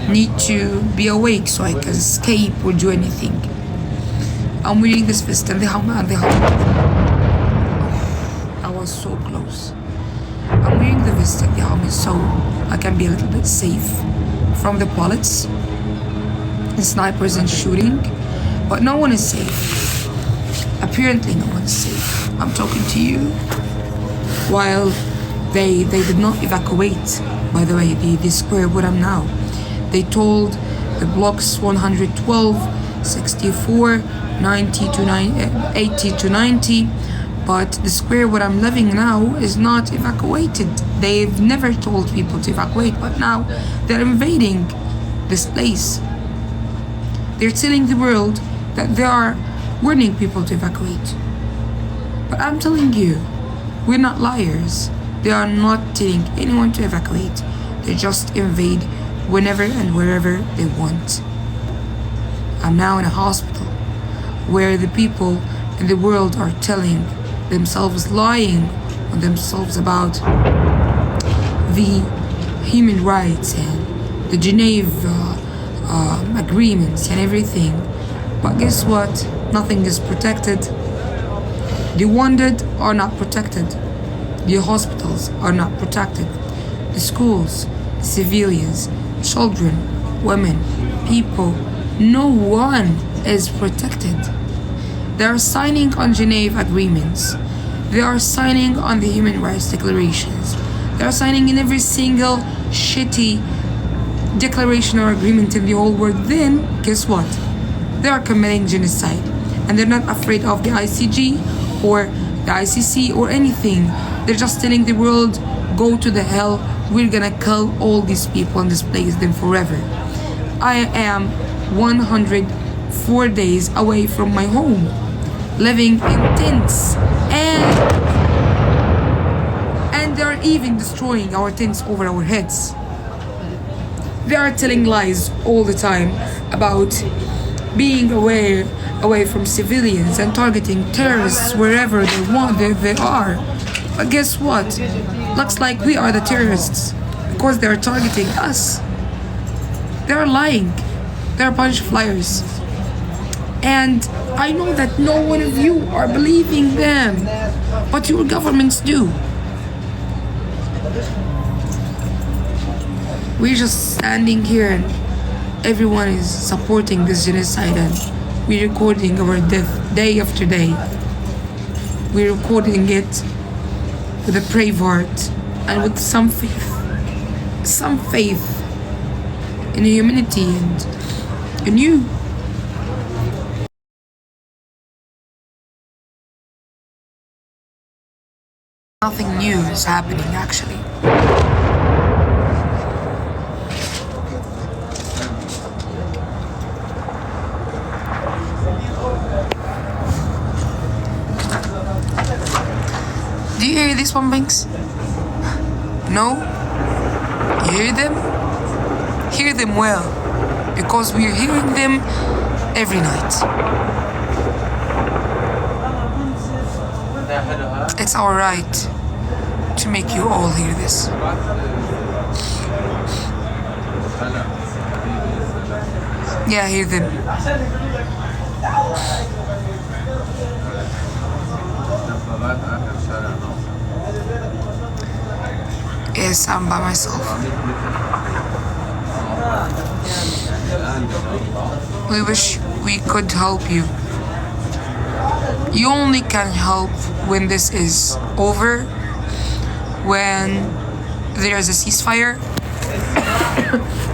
need to be awake so I can escape or do anything. I'm wearing this vest and the helmet. I was so close. I'm wearing the vest and the helmet so I can be a little bit safe from the bullets and snipers and shooting, but no one is safe. Apparently no one is safe. I'm talking to you while they did not evacuate, by the way, the square where I'm now. They told the blocks 112, 64, 90 to 80 to 90, but the square where I'm living now is not evacuated. They've never told people to evacuate, but now they're invading this place. They're telling the world that they are warning people to evacuate. But I'm telling you, we're not liars. They are not telling anyone to evacuate. They just invade whenever and wherever they want. I'm now in a hospital where the people in the world are telling themselves, lying on themselves about the human rights and the Geneva agreements and everything. But guess what? Nothing is protected. The wounded are not protected. The hospitals are not protected. The schools, the civilians, children, women, people, no one is protected. They are signing on Geneva agreements. They are signing on the human rights declarations. They are signing in every single shitty declaration or agreement in the whole world. Then, guess what? They are committing genocide. And they're not afraid of the ICG or the ICC or anything. They're just telling the world, go to the hell. We're gonna kill all these people and displace them forever. I am 104 days away from my home, living in tents, and they're even destroying our tents over our heads. They are telling lies all the time about being away from civilians and targeting terrorists wherever they are. But guess what? Looks like we are the terrorists because they are targeting us. They are lying. They're a bunch of liars. And I know that no one of you are believing them, but your governments do. We're just standing here and everyone is supporting this genocide, and we're recording our death day after day. We're recording it with a brave heart and with some faith in humanity and in you. Nothing new is happening actually. Do you hear these bombings? No? You hear them? Hear them well, because we're hearing them every night. It's our right to make you all hear this. Yeah, I hear them. Yes, I'm by myself. We wish we could help you. You only can help when this is over, when there is a ceasefire.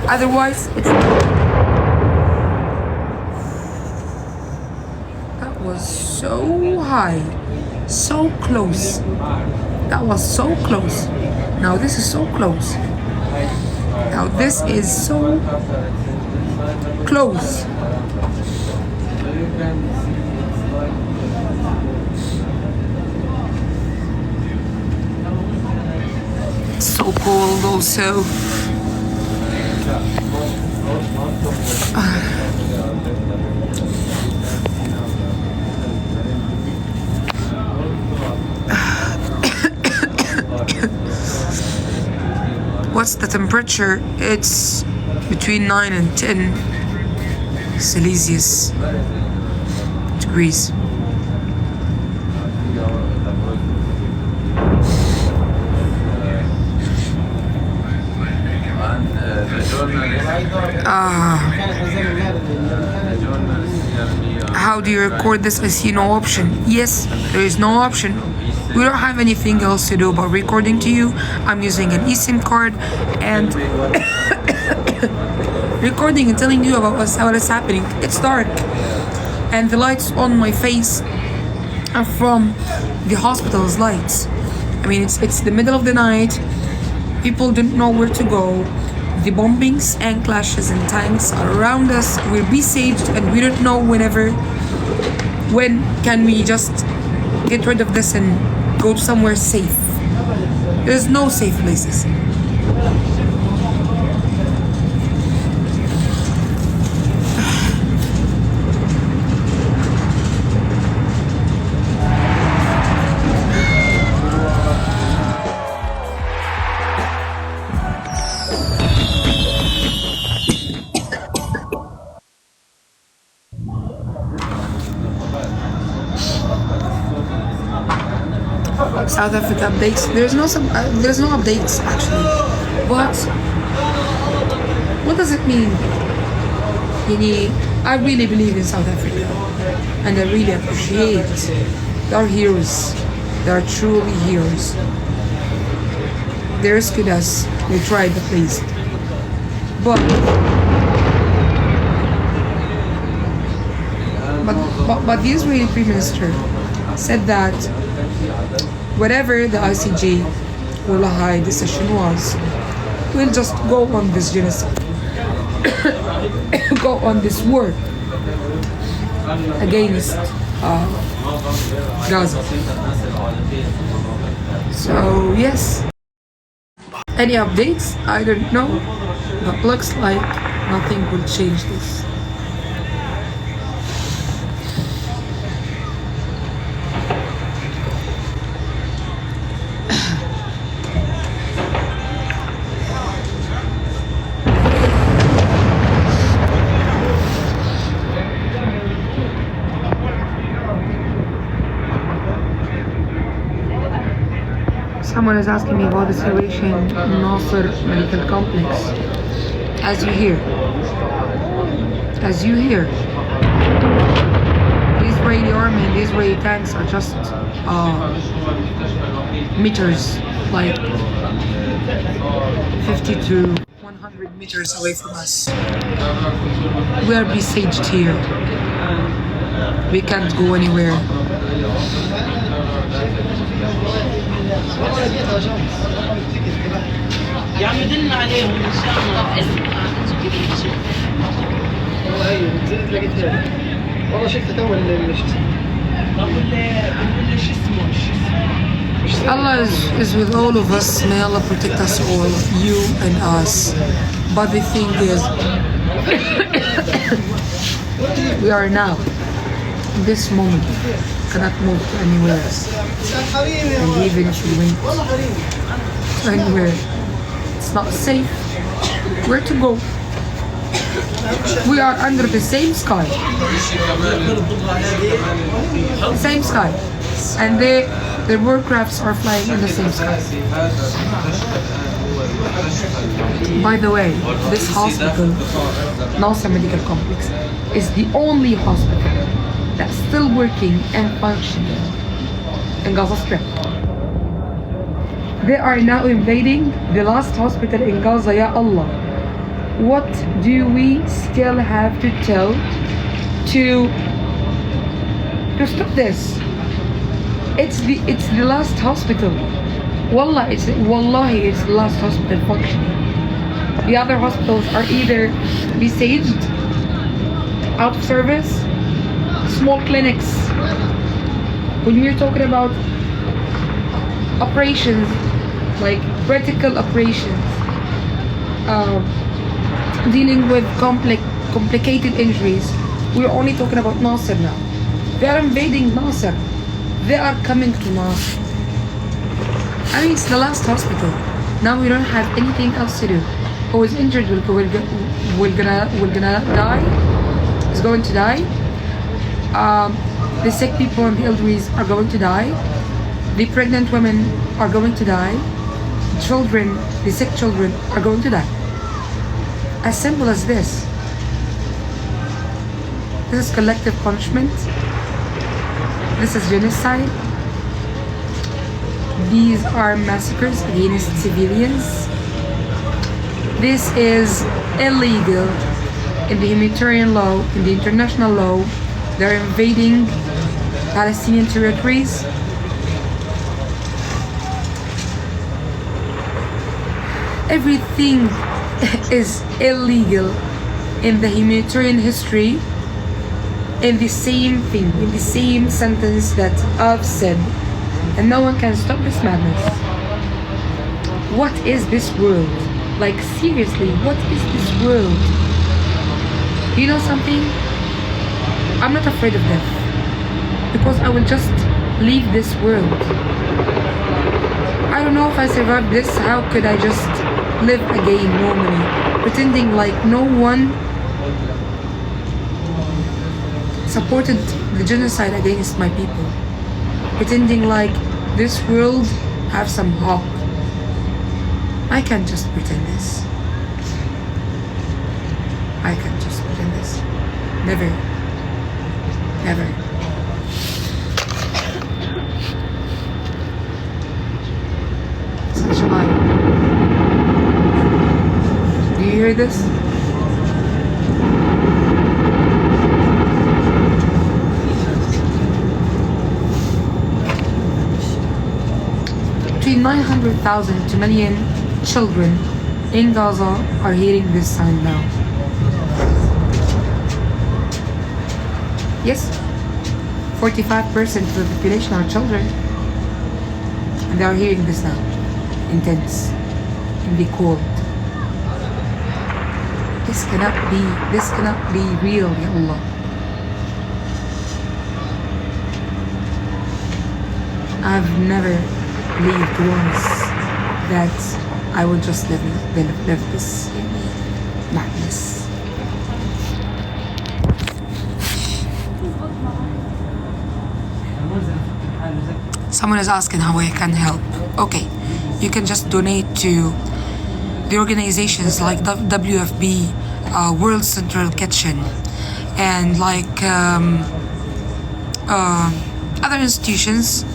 Otherwise, that was so high, so close. That was so close. Now this is so close. Now this is so close. It's so cold also. What's the temperature? It's between 9 and 10 Celsius degrees. How do you record this? I see no option. Yes, there is no option. We don't have anything else to do about recording to you. I'm using an eSIM card and recording and telling you about what is happening. It's dark and the lights on my face are from the hospital's lights. I mean, it's the middle of the night. People don't know where to go. The bombings and clashes and tanks are around us. We're besieged and we don't know when can we just get rid of this and go somewhere safe. There's no safe places. South Africa updates. There's no updates actually. But what does it mean? I really believe in South Africa, and I really appreciate their heroes. They are truly heroes. They rescued us. We tried the place, but the Israeli Prime Minister said that whatever the ICJ Wallahi decision was, we'll just go on this genocide, go on this war against Gaza. So yes, any updates? I don't know, but looks like nothing will change this. Someone is asking me about the situation in Nasser Medical Complex. As you hear, the Israeli army and the Israeli tanks are just meters, like 50 to 100 meters away from us. We are besieged here. We can't go anywhere. يعني دلنا عليهم ان شاء الله. والله شفت تو Allah is with all of us. May Allah protect us all, you and us. But the thing is, we are now, in this moment, cannot move to anywhere else. And even if we went to anywhere, it's not safe. Where to go? We are under the same sky. Same sky. And their warcrafts are flying in the same sky. By the way, this hospital, Nasser Medical Complex, is the only hospital that's still working and functioning in Gaza Strip. They are now invading the last hospital in Gaza, ya Allah. What do we still have to tell to stop this? It's the last hospital. Wallahi, it's the last hospital functioning. The other hospitals are either besieged, out of service, small clinics. When we're talking about operations, like critical operations, dealing with complicated injuries, we're only talking about Nasser now. They are invading Nasser. They are coming to Nasser. I mean, it's the last hospital. Now we don't have anything else to do. who is injured will gonna die, is going to die. The sick people and the elderly are going to die. The pregnant women are going to die. Children, the sick children are going to die. As simple as this. This is collective punishment. This is genocide. These are massacres against civilians. This is illegal in the humanitarian law, in the international law. They're invading Palestinian territories. Everything is illegal in the humanitarian history, in the same thing, in the same sentence that I've said, and no one can stop this madness. What is this world? Like, seriously, what is this world? You know something? I'm not afraid of death, because I will just leave this world. I don't know if I survive this, how could I just live again normally, pretending like no one supported the genocide against my people, pretending like this world have some hope. I can't just pretend this. I can't just pretend this. Never. Never. Such a lie. Do you hear this? Between 900,000 to 1 million children in Gaza are hearing this sound now. Yes, 45% of the population are children, and they are hearing this now. Intense, in the cold. This cannot be real, Ya Allah. I've never believed once that I will just live this madness. Someone is asking how I can help. Okay, you can just donate to the organizations like the WFB, World Central Kitchen, and like other institutions,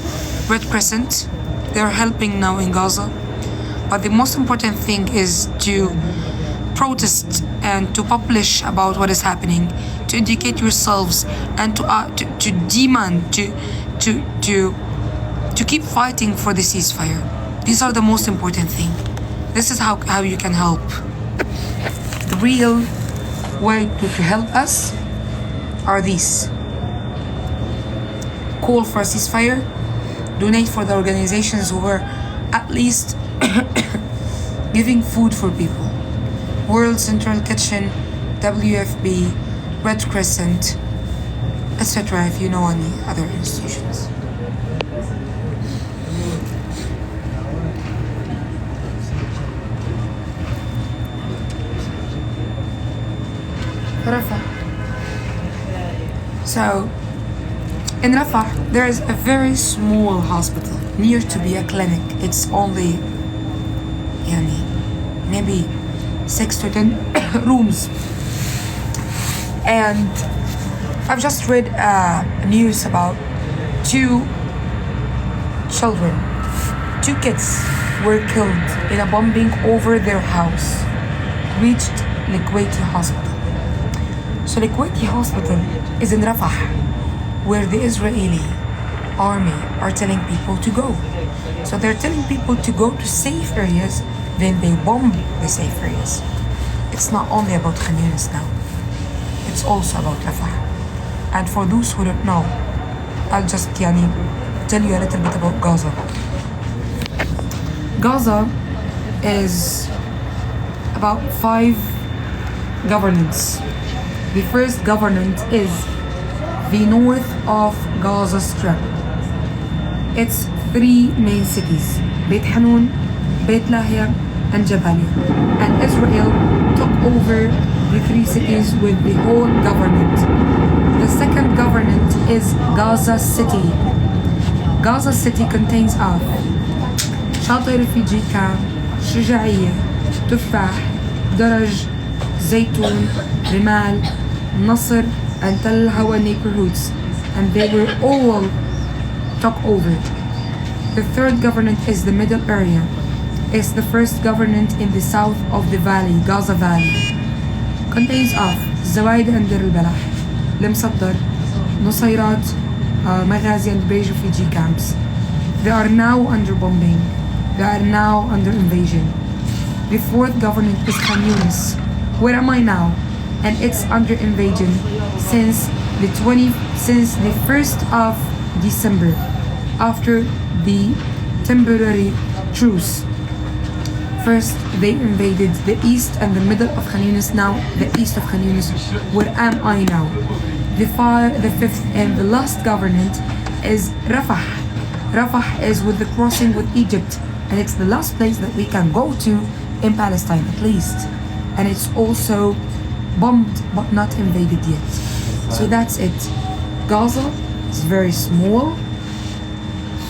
Red Crescent. They're helping now in Gaza. But the most important thing is to protest and to publish about what is happening, to educate yourselves, and to demand to keep fighting for the ceasefire. These are the most important thing. This is how you can help. The real way to help us are these: call for a ceasefire, donate for the organizations who are at least giving food for people. World Central Kitchen, WFB, Red Crescent, etc. if you know any other institutions. Rafah. So, in Rafah, there is a very small hospital near to be a clinic. It's only maybe 6 to 10 rooms. And I've just read news about 2 children, 2 kids were killed in a bombing over their house, reached Likwati Hospital. So Likwati Hospital is in Rafah, where the Israeli army are telling people to go. So they're telling people to go to safe areas, then they bomb the safe areas. It's not only about Khan Yunis now, it's also about Rafah. And for those who don't know, I'll just tell you a little bit about Gaza. Gaza is about 5 governments. The first government is the north of Gaza Strip. It's 3 main cities: Beit Hanun, Beit Lahia, and Jabalia. And Israel took over the three cities with the whole government. The second government is Gaza City. Gaza City contains of شاطئ refugee camp, شجاعية, تفاح, درج, زيتون, رمال, Nasr, and Tel Hawa neighborhoods, and they were all took over. The third government is the middle area. It's the first government in the south of the valley, Gaza Valley. Contains of Zawaid and Dir al-Balah, Limsaddar, Nusayrat, Maghazi and Beij refugee camps. They are now under bombing. They are now under invasion. The fourth government is Khan Yunis. Where am I now? And it's under invasion since the 1st of December, after the temporary truce. First, they invaded the east and the middle of Khan Yunis. Now, the east of Khan Yunis. Where am I now? The fifth and the last government is Rafah. Rafah is with the crossing with Egypt, and it's the last place that we can go to in Palestine, at least. And it's also bombed but not invaded yet. So that's it. Gaza is very small,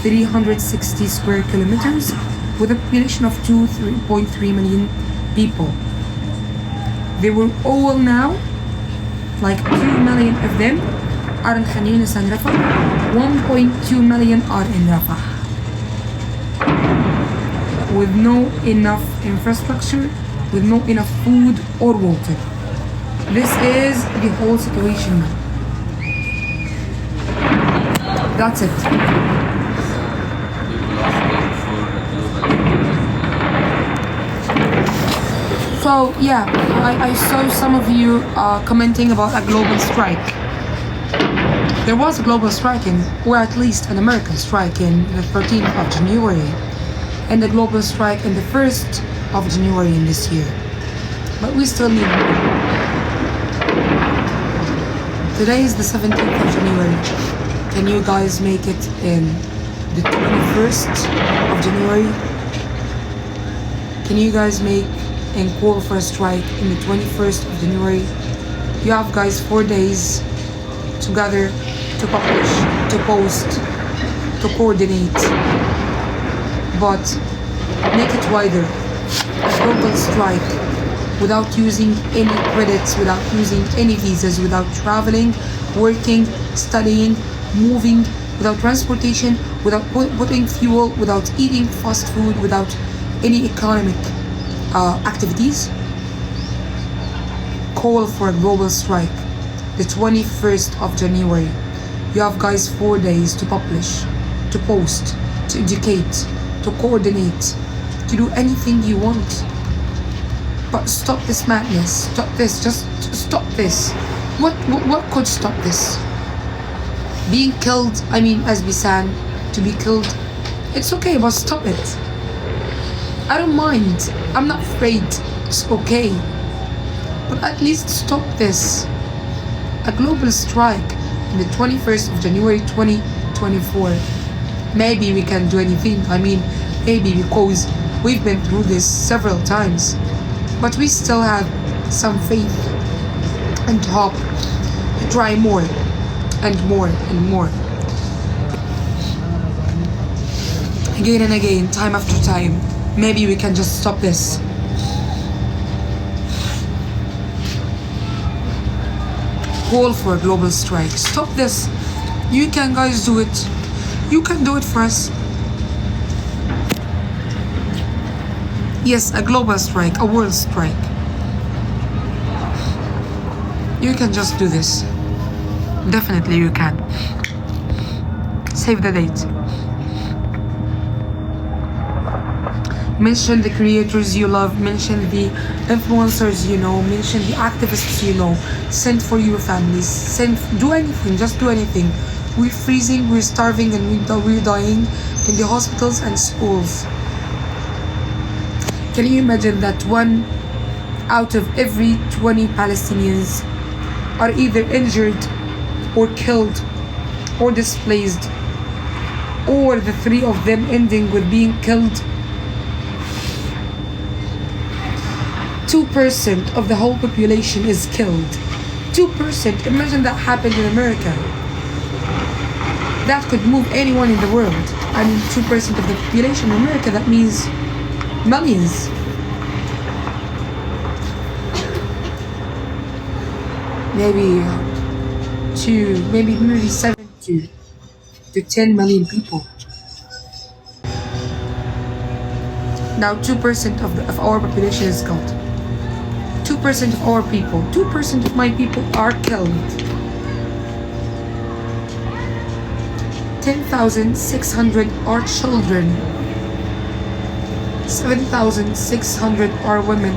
360 square kilometers, with a population of 3.3 million people. They were all now, like 2 million of them are in Khan Yunis and Rafah. 1.2 million are in Rafah, with no enough infrastructure, with no enough food or water. This is the whole situation now. That's it. So yeah, I saw some of you commenting about a global strike. There was a global strike or at least an American strike in the 13th of January, and a global strike in the 1st of January in this year. But we still need more. Today is the 17th of January. Can you guys make it in the 21st of January? Can you guys make and call for a strike in the 21st of January? You have guys 4 days to gather, to publish, to post, to coordinate, but make it wider. A global strike without using any credits, without using any visas, without traveling, working, studying, moving, without transportation, without putting fuel, without eating fast food, without any economic activities. Call for a global strike the 21st of January. You have guys 4 days to publish, to post, to educate, to coordinate, to do anything you want. But stop this madness. Stop this. Just stop this. What could stop this? Being killed, I mean, as Bisan, to be killed, it's okay, but stop it. I don't mind. I'm not afraid. It's okay. But at least stop this. A global strike on the 21st of January 2024. Maybe we can do anything. I mean, maybe because we've been through this several times. But we still have some faith and hope to try more and more and more. Again and again, time after time. Maybe we can just stop this. Call for a global strike. Stop this. You can guys do it. You can do it for us. Yes, a global strike, a world strike. You can just do this. Definitely you can. Save the date. Mention the creators you love, mention the influencers you know, mention the activists you know. Send for your families, do anything, just do anything. We're freezing, we're starving, and we're dying in the hospitals and schools. Can you imagine that 1 out of every 20 Palestinians are either injured or killed or displaced, or the 3 of them ending with being killed? 2% of the whole population is killed. 2%. Imagine that happened in America. That could move anyone in the world. I mean, 2% of the population in America, that means millions. Maybe maybe 7 to 10 million people. Now 2% of our population is killed. 2% of our people, 2% of my people are killed. 10,600 are children. 7,600 are women.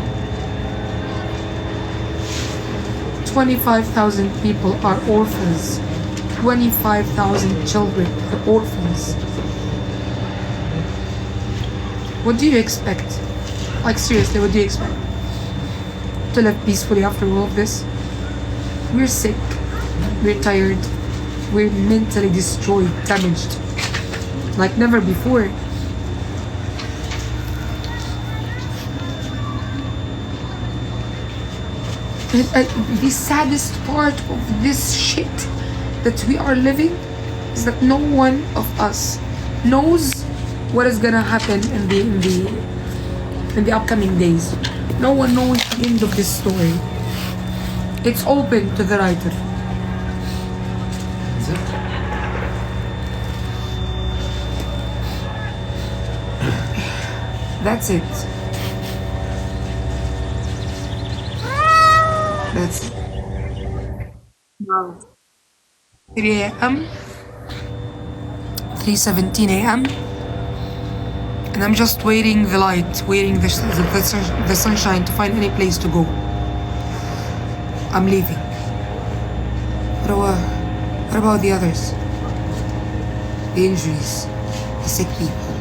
25,000 people are orphans. 25,000 children are orphans. What do you expect? Like, seriously, what do you expect? To live peacefully after all of this? We're sick. We're tired. We're mentally destroyed, damaged. Like never before. And the saddest part of this shit that we are living is that no one of us knows what is gonna happen in the upcoming days. No one knows the end of this story. It's open to the writer. That's it. That's it. Now, 3 a.m. 3:17 a.m. and I'm just waiting the light, waiting the sunshine to find any place to go. I'm leaving. What about the others? The injuries, the sick people,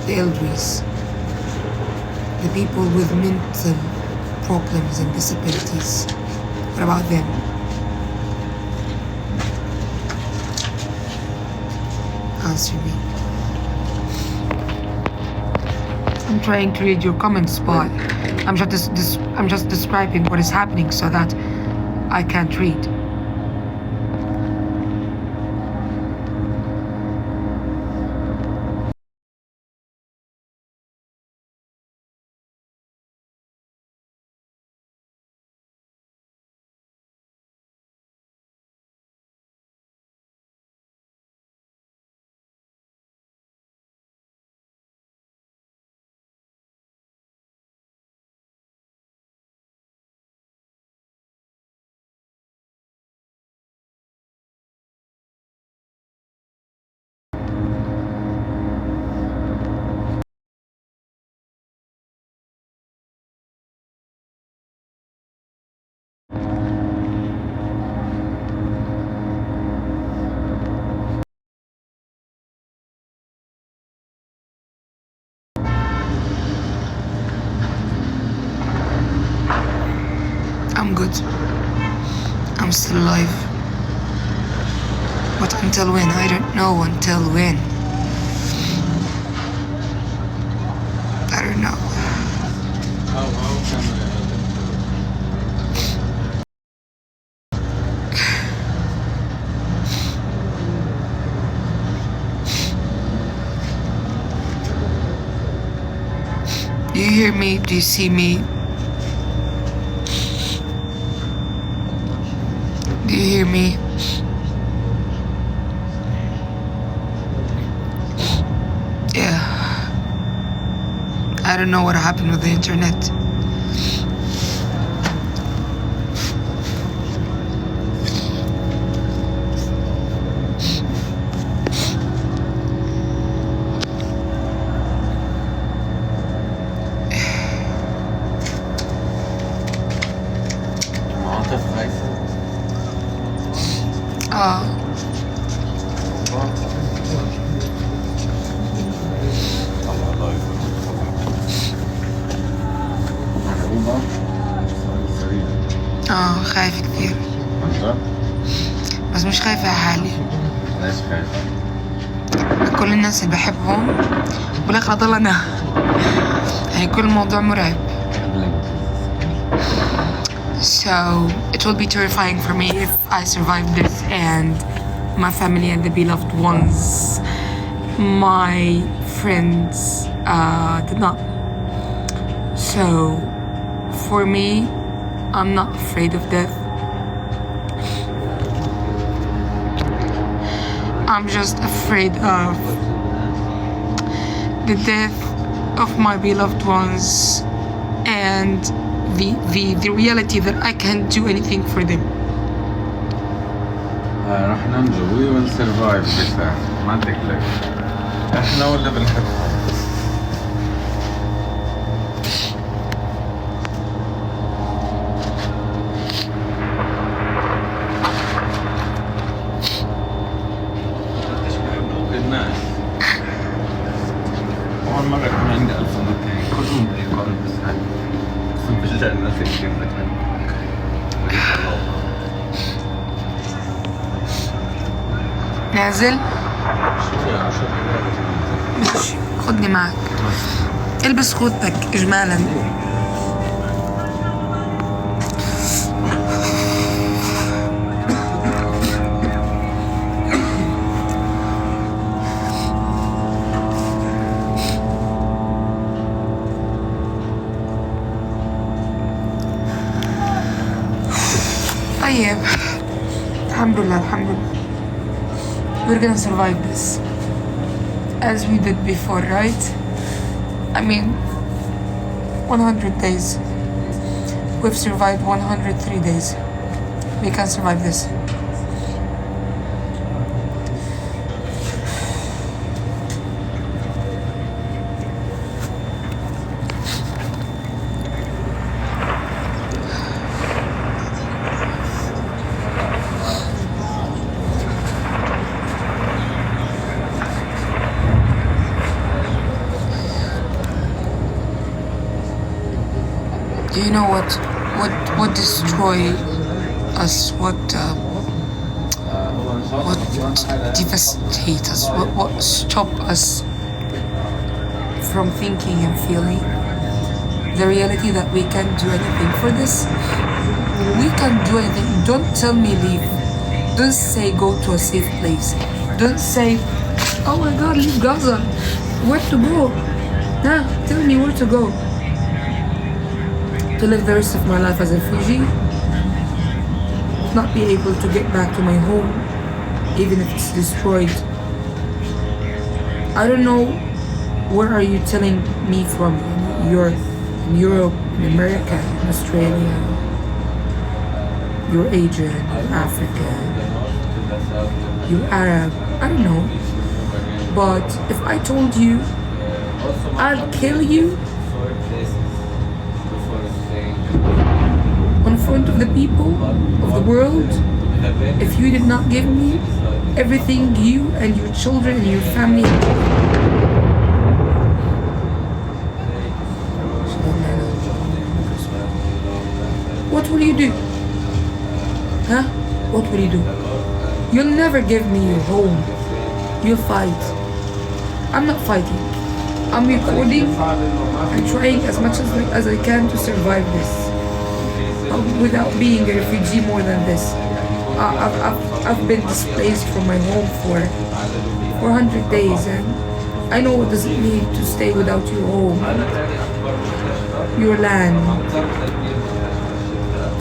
the elderlies, the people with mental problems and disabilities. What about them? Answer me. I'm trying to read your comments, but I'm just describing what is happening so that I can't read. I'm good. I'm still alive. But until when? I don't know until when. I don't know. Do you hear me? Do you see me? Do you hear me? Yeah. I don't know what happened with the internet. خايف كثير. بس مش خايفة على حالي. ليش خايفة؟ كل الناس اللي بحبهم بالاخر اضل انا. يعني كل الموضوع مرعب. So it will be terrifying for me if I survive this and my family and the beloved ones, my friends, did not. So for me, I'm not afraid of death. I'm just afraid of the death of my beloved ones and the reality that I can't do anything for them. راح ننجو. We will survive بيسان. ما تقلق. احنا ولا بنحب. الناس. أول مرة يكون عندي 1200 كلهم ريكورد بس هاي. أقسم بالله الناس كثير بتحب. نازل؟ ماشي، خدني معك. البس خوذتك إجمالا. طيب، الحمد لله الحمد لله. We're gonna survive this as we did before, right? I mean, 100 days. We've survived 103 days. We can survive this. Do you know what destroy us? What devastate us? What stop us from thinking and feeling? The reality that we can't do anything for this. We can't do anything. Don't tell me leave. Don't say go to a safe place. Don't say, oh my God, leave Gaza. Where to go? Nah, tell me where to go. To live the rest of my life as a refugee, not be able to get back to my home, even if it's destroyed. I don't know where are you telling me from. You're in Europe, in America, in Australia, you're Asian, you're African, you're Arab, I don't know. But if I told you I'll kill you in front of the people of the world, if you did not give me everything you and your children and your family what will you do? Huh? What will you do? You'll never give me your home. You'll fight. I'm not fighting. I'm recording and trying as much as I can to survive this. Without being a refugee more than this. I've been displaced from my home for 400 days, and I know what does it mean to stay without your home, your land.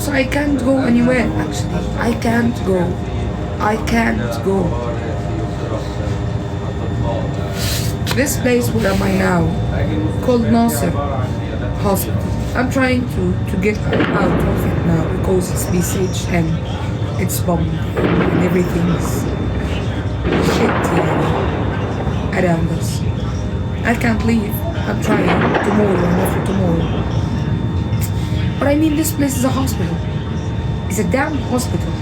So I can't go anywhere, actually. I can't go. I can't go. This place, where am I now? Called Nasser Hospital. I'm trying to get out of it now because it's besieged and it's bombed and everything's shitty around us. I can't leave. I'm trying tomorrow and after tomorrow. But I mean, this place is a hospital. It's a damn hospital.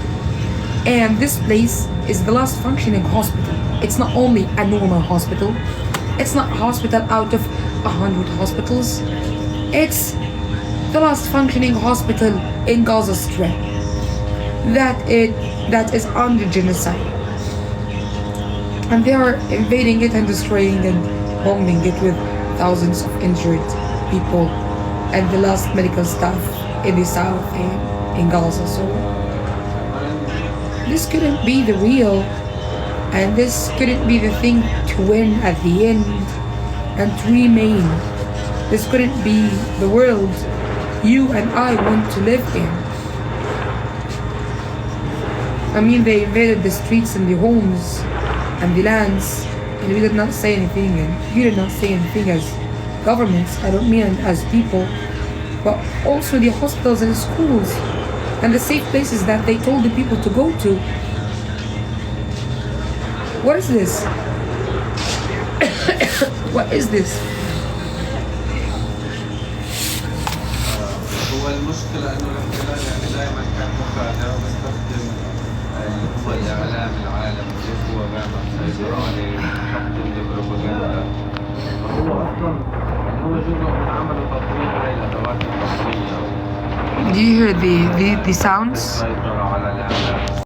And this place is the last functioning hospital. It's not only a normal hospital. It's not a hospital out of 100 hospitals. It's the last functioning hospital in Gaza Strip that is under genocide, and they are invading it and destroying and bombing it with thousands of injured people and the last medical staff in the south and in Gaza. So this couldn't be the real, and this couldn't be the thing to win at the end and to remain. This couldn't be the world you and I want to live in. I mean, they invaded the streets and the homes and the lands, and we did not say anything, and you did not say anything as governments. I don't mean as people, but also the hospitals and schools and the safe places that they told the people to go to. What is this? What is this? هو المشكلة إنه الاحتلال يعني دائما كان مخادع وبيستخدم اللي هو الإعلام العالمي اللي هو دائما مسيطر عليه ويستخدم البروباغندا. فهو أصلا يعني هو جزء من عمل وتطوير هاي الأدوات التصويرية. Do you hear the sounds? السيطرة على الإعلام.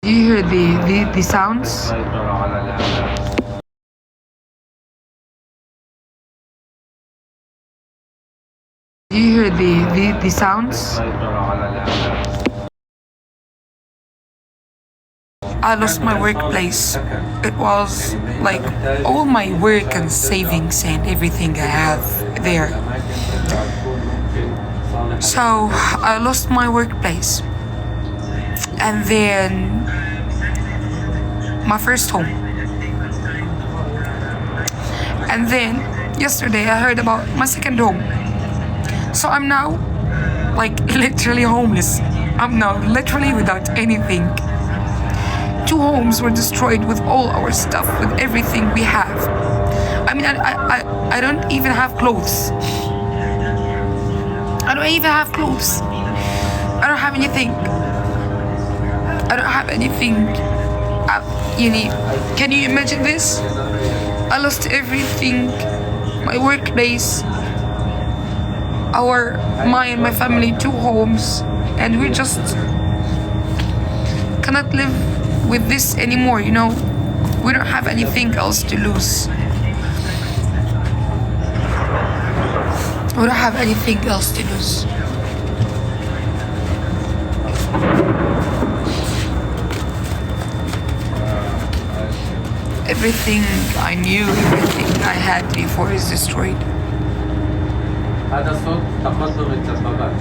Do you hear the sounds? السيطرة على الإعلام. Do you hear the sounds? السيطرة على الإعلام. I lost my workplace. It was like all my work and savings and everything I have there. So I lost my workplace. And then my first home. And then yesterday I heard about my second home. So I'm now like literally homeless. I'm now literally without anything. 2 homes were destroyed with all our stuff, with everything we have. I mean, I don't even have clothes. I don't even have clothes. I don't have anything. I don't have anything. Can you imagine this? I lost everything. My workplace. My and my family, 2 homes. And we just cannot live with this anymore, you know? We don't have anything else to lose. We don't have anything else to lose. Everything I knew, everything I had before is destroyed. هذا صوت تقدم الدبابات.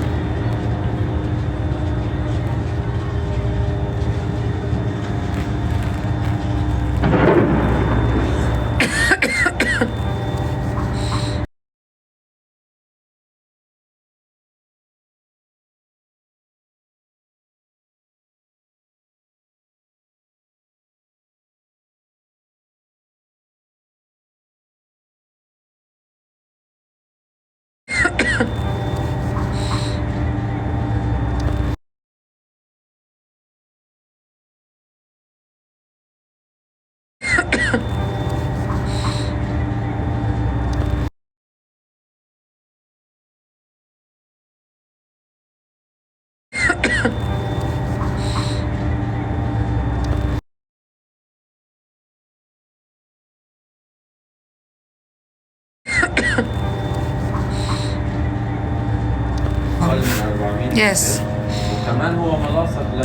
Yes.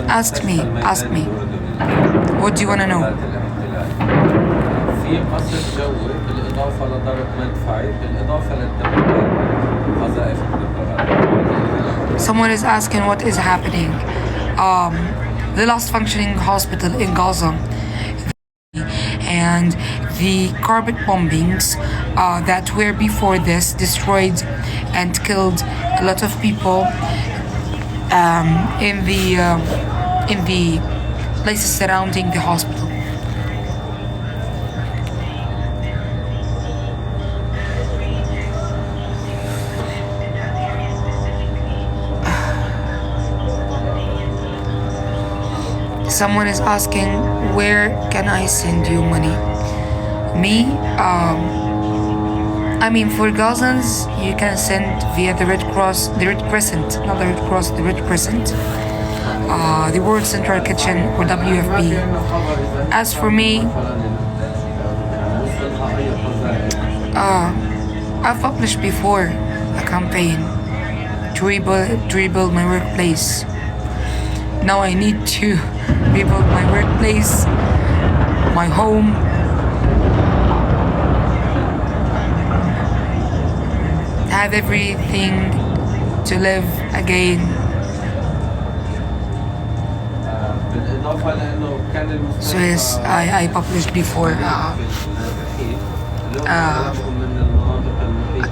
Ask me. What do you want to know? في قصف جوي بالإضافة لضرب مدفعي بالإضافة للدبابات قذائف الدبابات. Someone is asking what is happening. The last functioning hospital in Gaza and the carpet bombings that were before this destroyed and killed a lot of people in the places surrounding the hospital. Someone is asking, where can I send you money? Me, for Gazans, you can send via the Red Cross, the Red Crescent, not the Red Cross, the Red Crescent, the World Central Kitchen, or WFP. As for me, I've published before a campaign to rebuild my workplace. Now I need to rebuild my workplace, my home. Have everything to live again. So yes, I published before a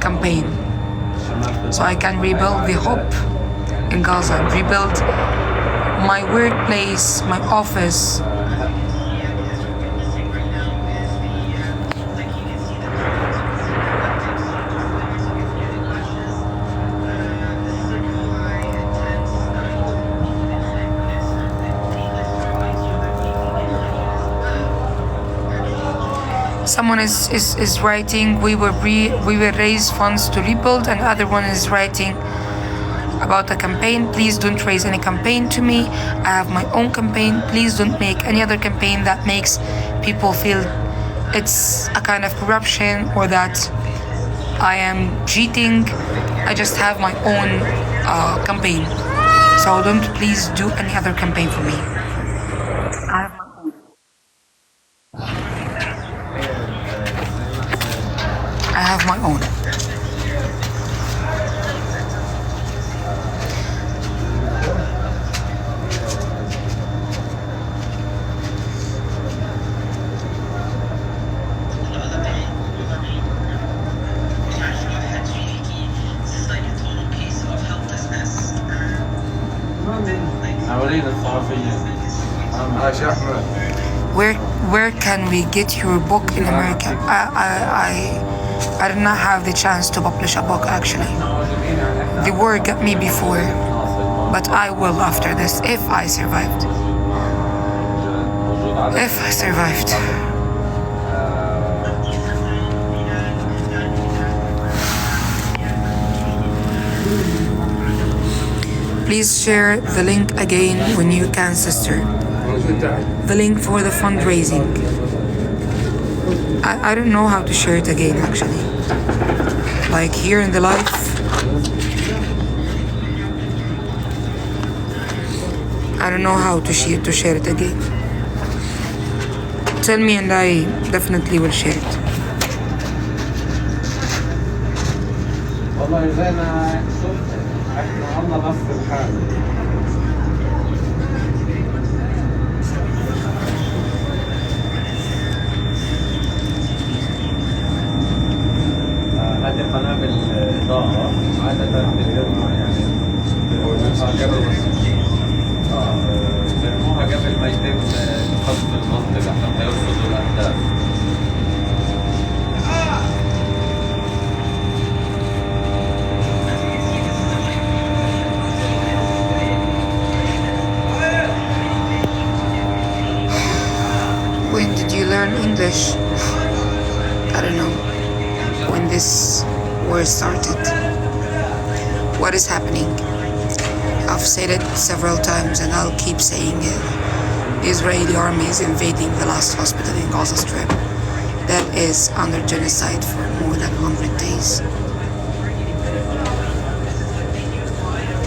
campaign so I can rebuild the hope in Gaza and rebuild my workplace, my office. Someone is writing, we will raise funds to rebuild, and other one is writing about a campaign. Please don't raise any campaign to me. I have my own campaign. Please don't make any other campaign that makes people feel it's a kind of corruption or that I am cheating. I just have my own campaign. So don't please do any other campaign for me. I have my own. Where can we get your book in America? I did not have the chance to publish a book actually. The war got me before, but I will after this if I survived. If I survived. Please share the link again when you can, sister. The link for the fundraising. I don't know how to share it again actually. Like here in the live. I don't know how to share it again. Tell me and I definitely will share it. هذه قنابل إضاءة عادة بيرموها يعني بيرموها قبل ما يتم قصف المنطقة حتى يرصدوا الأهداف. When did you learn English? I don't know. When this war started. What is happening? I've said it several times and I'll keep saying it. The Israeli army is invading the last hospital in Gaza Strip that is under genocide for more than 100 days.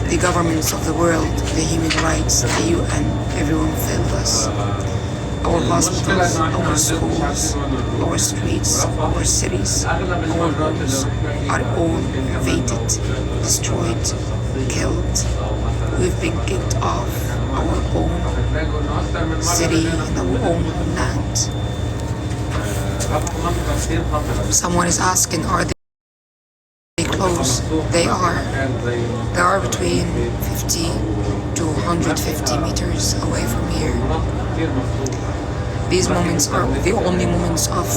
The governments of the world, the human rights, the UN, everyone failed us. Our hospitals, our schools, our streets, our cities, our homes are all invaded, destroyed, killed. We've been kicked off our own city and our own land. Someone is asking, are they close? They are. They are between 50 to 150 meters away from here. These moments are the only moments of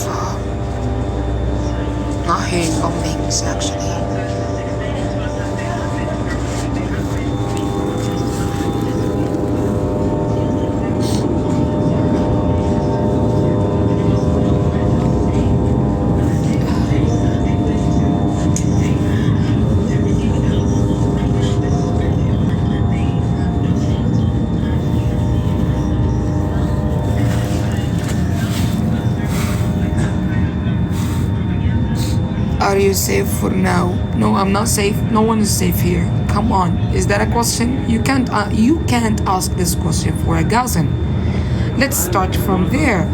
not hearing bombings actually. Are you safe for now? No, I'm not safe. No one is safe here. Come on, is that a question? You can't ask this question for a Gazan. Let's start from there.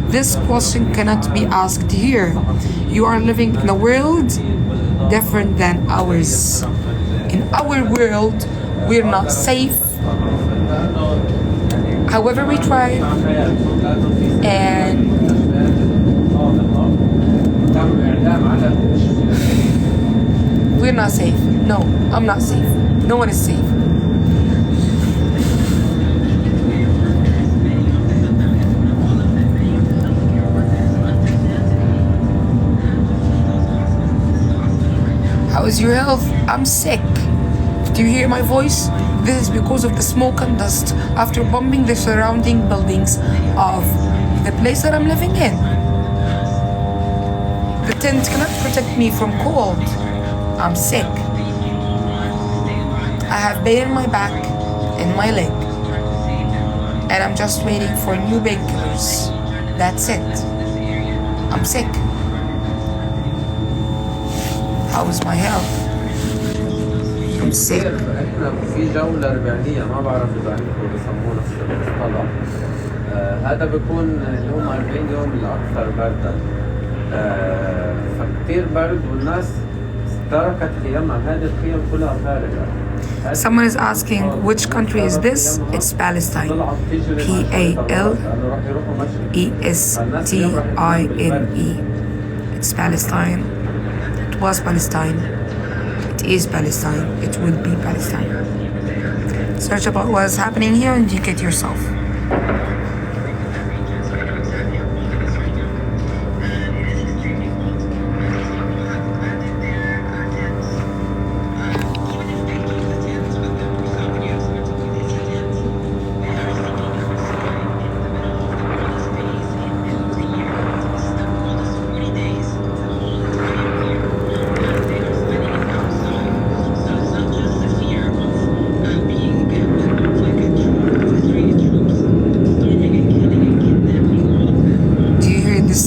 This question cannot be asked here. You are living in a world different than ours. In our world, we're not safe. However we try, and we're not safe. No, I'm not safe. No one is safe. How is your health? I'm sick. Do you hear my voice? This is because of the smoke and dust after bombing the surrounding buildings of the place that I'm living in. The tent cannot protect me from cold. I'm sick. I have pain in my back and my leg. And I'm just waiting for new painkillers. That's it. I'm sick. How is my health? I'm sick. احنا في جولة رباعية ما بعرف اذا عندكم بسموه نفس المصطلح. هذا بيكون اللي هم 40 يوم الاكثر بردا. فكتير برد والناس تركت خيامها. هذه الخيام كلها فارغة. Someone is asking which country is this? It's Palestine. Palestine. It's Palestine. It was Palestine. It is Palestine. It will be Palestine. Search about what is happening here and educate yourself.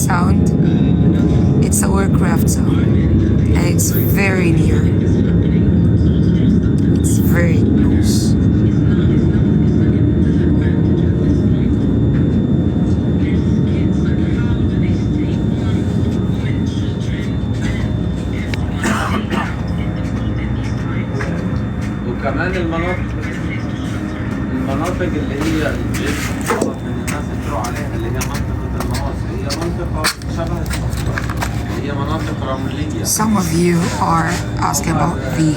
Sound, it's a aircraft sound, and it's very near. It's very close. وكمان المناطق اللي هي غلط من الناس تروح عليها اللي هي منطقة المناصب هي منطقة شبه الصحراء. هي مناطق رملية. Some of you are asking about the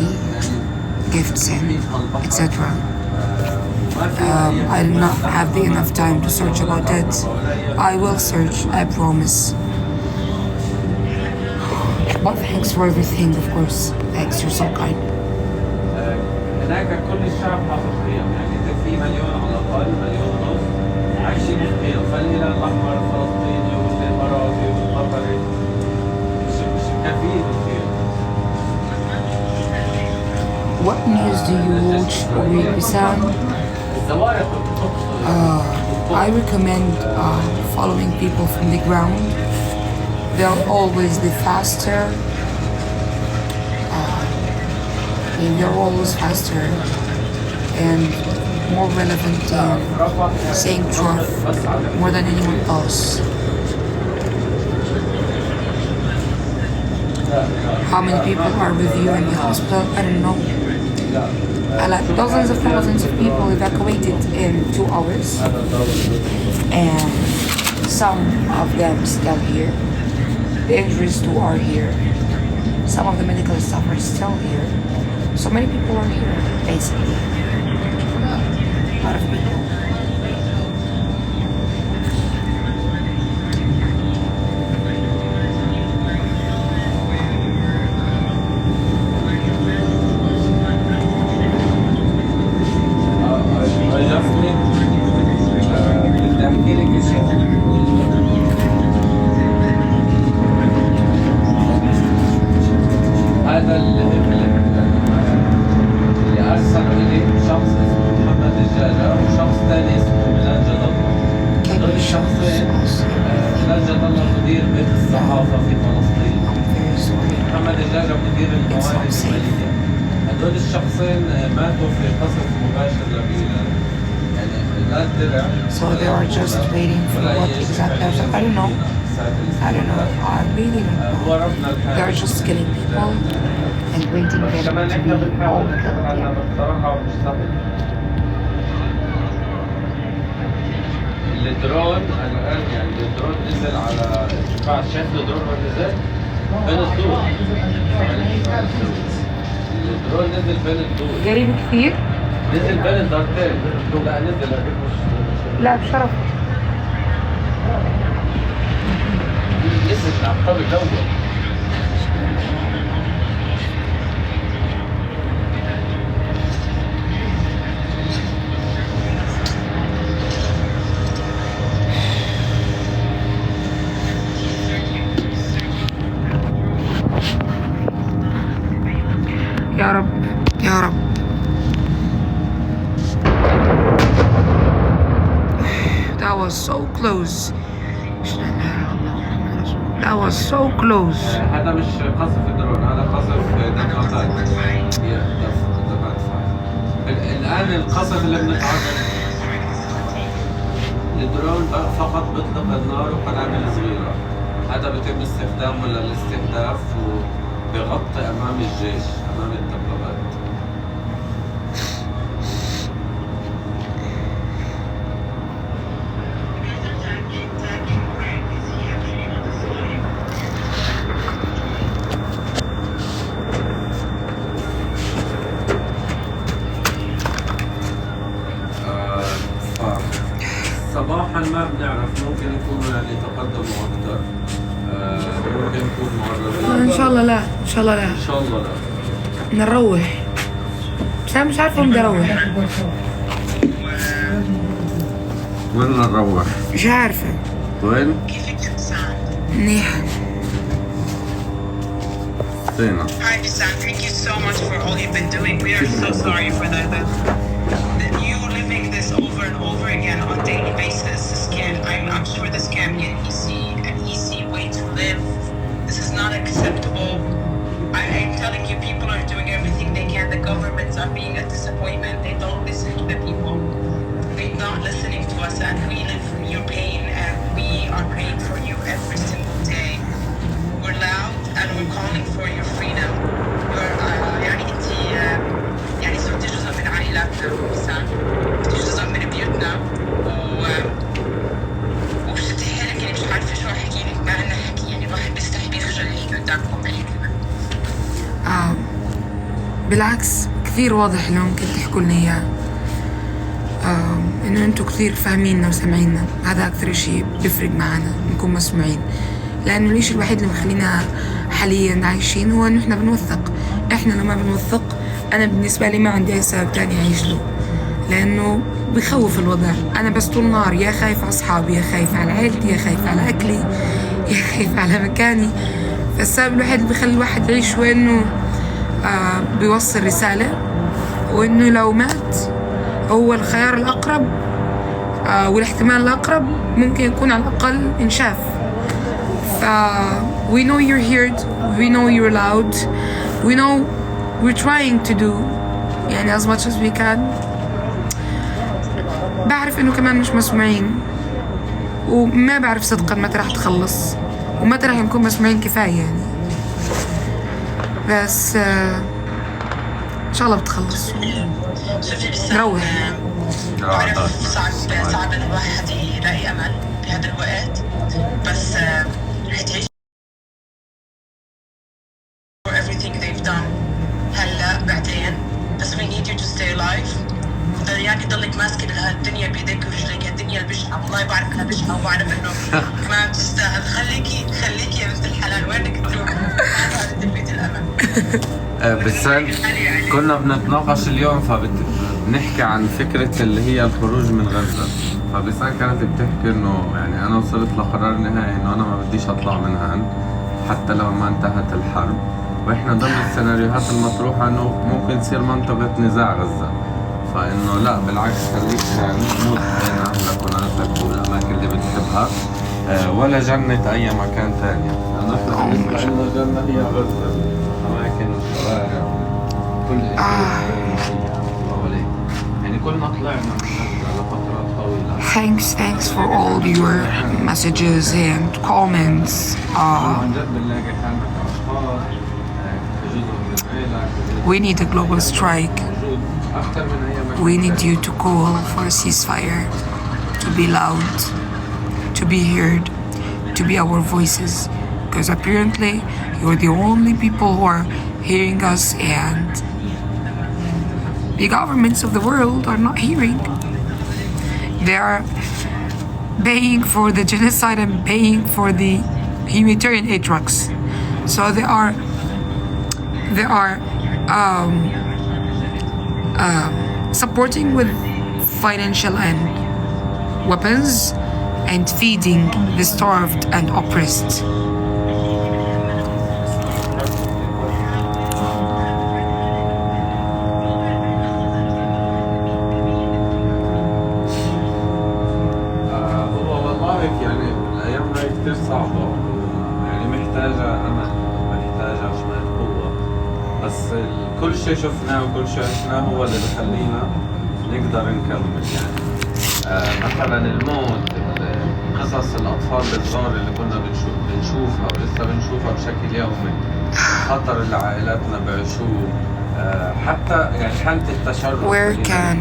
gifts and etc. I do not have enough time to search about it. I will search, I promise. But thanks for everything, of course. Thanks, you're so kind. هناك كل الشعب حاطط خيام، يعني إذا في مليون على الأقل مليون ونص عايشين في خيام، فالهلال الأحمر الفلسطيني والإماراتي والقطري مش كفيل الخيام. What news do you watch or read, Bisan? I recommend following people from the ground. They're always the faster. They're always faster and more relevant in saying truth more than anyone else. How many people are with you in the hospital? I don't know. Like dozens of thousands of people evacuated in 2 hours, and some of them still here. The injuries too are here. Some of the medical staff are still here. So many people are here, basically. A lot of people. هذا اللي ارسل لي شخص اسمه محمد الجاجة وشخص ثاني اسمه بلال جد الله. هذول الشخصين بلال جد الله مدير بيت الصحافة في فلسطين. محمد دجاجة بتدير المواد الجبلية. هدول الشخصين ماتوا في قصف مباشر لبيران. يعني لا الدرع. So they are just waiting for what exactly happened. I don't know. I really don't know. هو ربنا الحال. They are just killing people and waiting for them كمان to احنا be بنحاول all نحافظ killed. على بصراحة مش سهل. الدرون الآن يعني الدرون نزل على ارتفاع شايف الدرون وين نزل؟ بين الدور. الدرون نزل بين الدور. قريب كثير؟ نزل بين الدارتين. لا نزل لا بشرف. نزل على الطابق الأول. يا رب يا رب. That was so close. That was so close. هذا مش قصف درون، هذا قصف دبابات. الآن القصف اللي بنتعرض الدرون فقط بيطلق النار وقنابل صغيرة. هذا بيتم استخدامه للاستهداف وبغطي أمام الجيش أمام الدبابات. صباحا ما بنعرف ممكن يكونوا يعني تقدموا أكثر. ممكن يكون معرضين. إن شاء الله لا، إن شاء الله لا. إن شاء الله لا. نروح. بس أنا مش عارفة وين بدي أروح. وين نروح؟ مش عارفة. وين؟ منيح. فينا. Hi, Bisan. Thank you so much for all you've been doing. We are so sorry for that you living this over and over again on a daily basis. This can't. I'm sure this can't be an easy way to live. This is not acceptable. I'm telling you, people are doing everything they can. The governments are being a disappointment. They don't listen to the people. They're not listening to us, and we live your pain, and we are praying for you every single day. We're loud and we're calling for your freedom. يعني انت يعني صرتي جزء من عائلاتنا بسان، صرتي جزء من بيوتنا وشتي حالك يعني مش عارفة شو احكي لك مع انه حكي يعني الواحد بيستحي بيخجل يحكي قدامكم اي كلمة. بالعكس كثير واضح اللي ممكن تحكوا لنا اياه. انه انتوا كثير فاهميننا وسامعيننا، هذا اكثر اشي بيفرق معنا نكون مسموعين، لانه الاشي الوحيد اللي مخلينا حاليا عايشين هو انه احنا بنوثق. احنا لما بنوثق انا بالنسبه لي ما عندي اي سبب تاني اعيش له، لانه بخوف الوضع. انا بس طول النهار يا خايف على اصحابي، يا خايف على عيلتي، يا خايف على اكلي، يا خايف على مكاني. فالسبب الوحيد اللي بخلي الواحد يعيش هو انه بيوصل رساله، وانه لو مات هو الخيار الاقرب والاحتمال الاقرب ممكن يكون على الاقل انشاف. we know you're here, we know you're loud, we know we're trying to do يعني as much as we can. بعرف انه كمان مش مسموعين، وما بعرف صدقا متى راح تخلص ومتى راح نكون مسموعين كفاية يعني، بس ان شاء الله بتخلص نروح. بعرف صعب ان الواحد يلاقي امل بهذا الوقت، بس رح تعيش for everything they've done هلا بعدين، بس we need you to stay alive. يعني ضلك ماسكه بهالدنيا بايديك ورجليك، الدنيا البشعه والله بعرف انها بشعه وبعرف انه ما بتستاهل. خليكي يا بنت الحلال، وينك تروح؟ هذا تلبية الامل. بسان كنا بنتناقش اليوم فبنحكي عن فكرة اللي هي الخروج من غزة، فبسان كانت بتحكي انه يعني انا وصلت لقرار نهائي انه انا ما بديش اطلع منها حتى لو ما انتهت الحرب، واحنا ضمن السيناريوهات المطروحة انه ممكن تصير منطقة نزاع غزة، فانه لا بالعكس خليك موت بين اهلك وناسك والاماكن اللي بتحبها ولا جنة اي مكان ثاني، لانه احنا بالنسبة لنا الجنة هي غزة. الأماكن والشوارع كل شيء حواليك. يعني كلنا طلعنا من غزة لفترات طويلة. Thanks for all your messages and comments. عن جد بنلاقي حالنا كأشخاص كجزء من العيلة. We need a global strike. أكثر من أي We need you to call for a ceasefire, to be loud, to be heard, to be our voices. Because apparently you're the only people who are hearing us, and the governments of the world are not hearing. They are paying for the genocide and paying for the humanitarian aid trucks. So they are supporting with financial and weapons and feeding the starved and oppressed. كتير صعبة، يعني محتاجة أمل، محتاجة شوية قوة، بس كل شيء شفناه وكل شيء عشناه هو اللي بخلينا نقدر نكمل. يعني مثلا الموت، قصص الأطفال الصغار اللي كنا بنشوفها ولسه بنشوفها بشكل يومي، الخطر اللي عائلاتنا بيعيشوه، حتى يعني حالة التشرد. Where can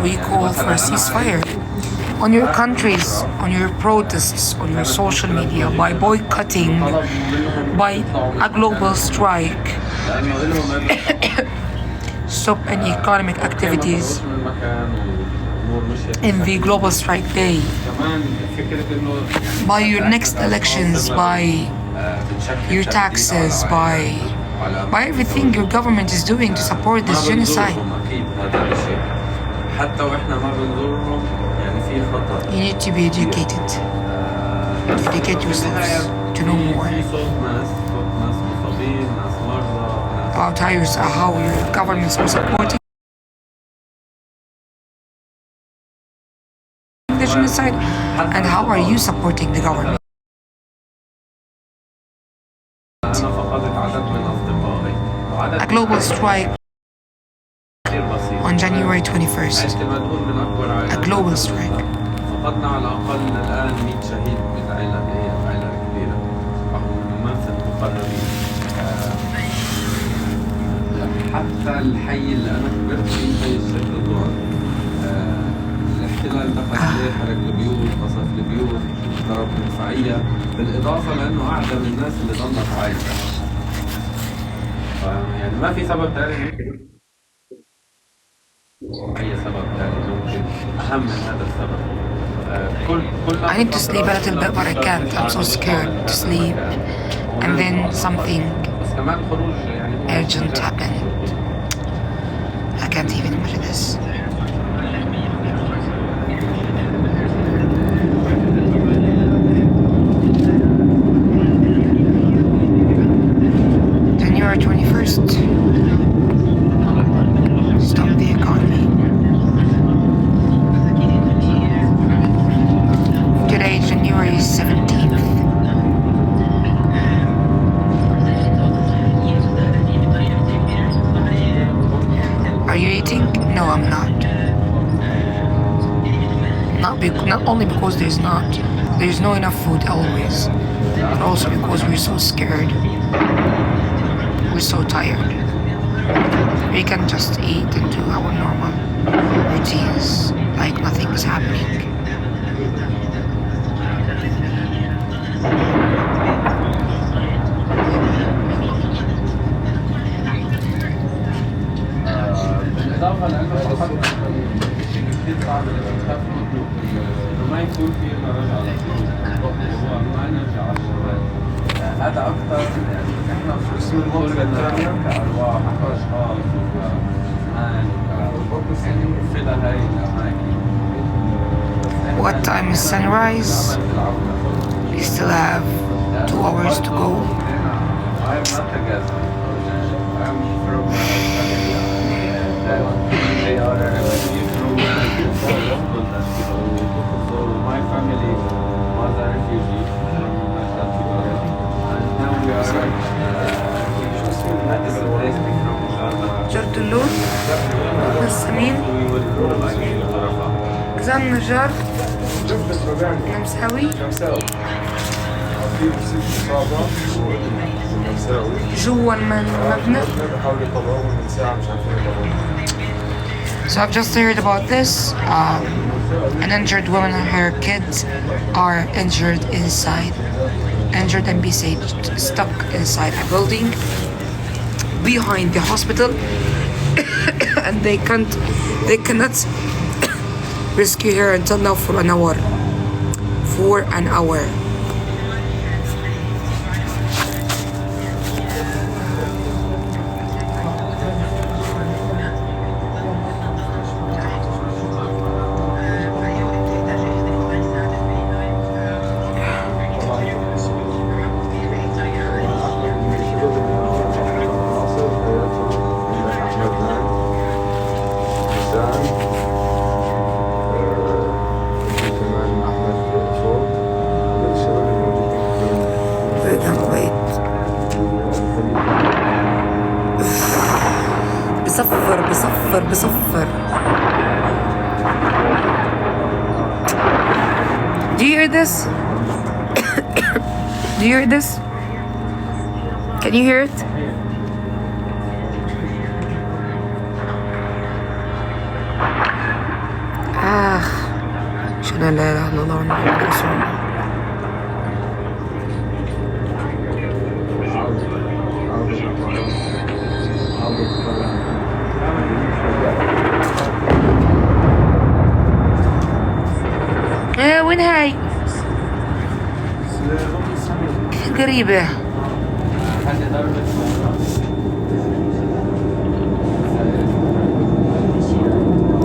we call for a ceasefire? On your countries, on your protests, on your social media, by boycotting, by a global strike, stop any economic activities in the global strike day, by your next elections, by your taxes, by everything your government is doing to support this genocide. حتى واحنا ما بنزورهم يعني في خطر. You need to be educated. Educate yourselves to know more في صوت ناس مصابين، ناس مرضى، about how your governments are supporting the genocide, and how are you supporting the government. أنا فقدت عدد من أصدقائي A global strike on January 21st. A global strike. فقدنا على الأقل الآن 100 شهيد من العائلة اللي هي العائلة الكبيرة، رغم إنه ما في المقربين. حتى الحي اللي أنا كبرت فيه، حي الشيخ رضوان، الاحتلال دخل عليه، حرق البيوت، قصف البيوت، ضرب مدفعية، بالإضافة لأنه أعدم الناس اللي ضلت عايشة. يعني ما في سبب ثاني ممكن، أي سبب ثاني ممكن أهم من هذا السبب. I need to sleep a little bit, but I can't. I'm so scared to sleep. And then something urgent happened. I can't even imagine this. January 21st. Stop the economy. Today, January 17th. Are you eating? No, I'm not. Not only because there's no enough food always, but also because we're so scared. We're so tired. We can just eat and do our normal routines like nothing is happening. بالإضافة لأنه فقدنا شيء كثير صعب اللي بنخاف منه، إنه ما يكون في لنا رجعة للصعود، اللي هو ما نرجع على الشباب. هذا أكثر يعني إحنا اسم الموضوع كأرواح كأشخاص وكمان يعني وفدا هاي الأماكن. What time is sunrise? We still have 2 hours to go. I'm not a Gaza. I'm from they are refugee from so my family was a refugee from and now we are قزام النجار نمساوي جوا المبنى. So I've just heard about this. An injured woman and her kids are injured and besieged, stuck inside a building behind the hospital, and they cannot rescue her until now for an hour. بصفر. Do you hear this? Do you hear this? Can you hear it? أشهد أن لا إله إلا الله محمد رسول الله. وين هاي؟ قريبة.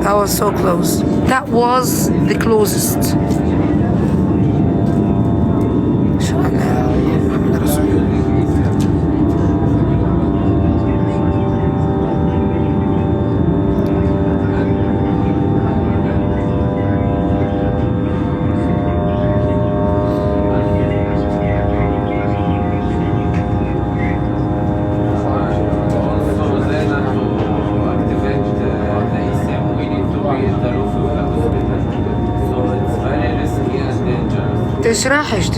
That was so close. That was the closest. تشرحش